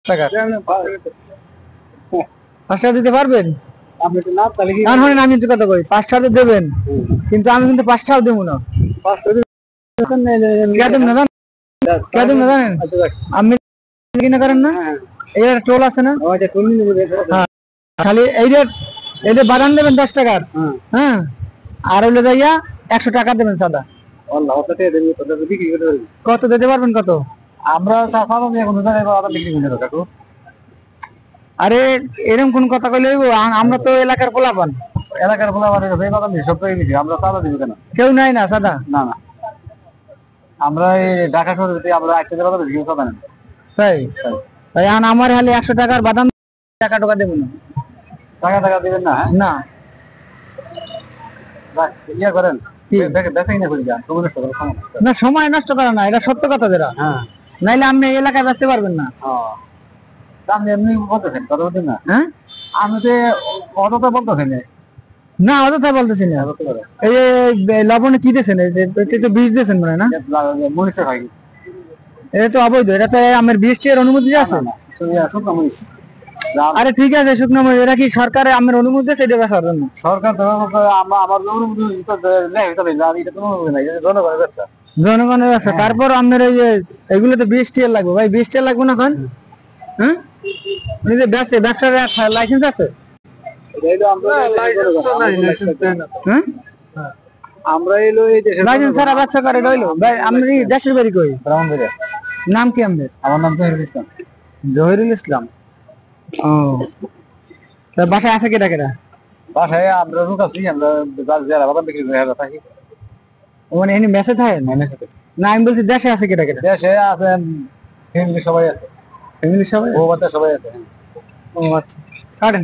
টাকা 5 টাকা দিতে পারবেন? আমি কিন্তু কথা কই 5 টাকা দেবেন, কিন্তু আমি কিন্তু 5 টাকাও দেবো না। জানেন আপনি কিনা করেন না, এই টোল আছে না, খালি এই যে বাদাম দেবেন 10 টাকার, হ্যাঁ, আর হইলে যাইয়া 100 টাকা দেবেন সাদা। কত দিতে পারবেন? কত? আমরা আরে এরকম কোন কথা কইলে আমরা তো এলাকার পোলাপান, কেউ নাই না সাদা। না না, আমরা এই ঢাকা শহরে আমরা 1 টাকা বেশি সাদা নেই। তাই তাই আমার হালে 100 টাকার বাদাম টাকা দেবো না। টাকা দেবেন না? না, ইয়া করেন, না সময় নষ্ট করে না, এটা সত্য কথা যেটা, নাইলে আপনি এই এলাকায় বাঁচতে পারবেন না। এমনি বলতেছেন কথা বলতেন না? হ্যাঁ, আমি তো অযথা বলতেছেন না, অযথা বলতেছি না। এই লবণে কি দিয়েছেন? এটা তো বিষ দিয়েছেন মনে হয় না? মরিচের হয়, এটা তো অবৈধ, এটা তো আমার বিএসটির অনুমতি আছে। আরে ঠিক আছে, শুকনো মরিচ, এটা কি সরকারের আমার অনুমতি আছে এটা বেচার জন্য? সরকার আমার অনুমতি জনগণের ব্যবসা, জনগণের ব্যবসা। তারপর আপনার এই যে এগুলো তো বিএসটি লাগবে ভাই, বিএসটি লাগবে না এখন? হ্যাঁ, যে ব্যবসার লাইসেন্স আছে? আমরা এলো এই দেশের লাইসেন্স ছাড়া ব্যবসা করে রইলো ভাই। আপনি দেশের বাড়ি কই? ব্রাহ্মণবাড়িয়া। নাম কি আপনার? আমার নাম জহিরুল ইসলাম। জহিরুল ইসলাম। ও, তা বাসায় আছে কেটা কেটা? বাসায় আমরা লোক আছি, আমরা যারা বাদাম বিক্রি করে থাকি। মানে এনে মেসে থাকেন? না, আমি বলছি দেশে আছে কেটা কেটা? দেশে আছে ফ্যামিলি সবাই আছে। ফ্যামিলি সবাই, বউ বাচ্চা সবাই আছে। ও আচ্ছা, কাটেন।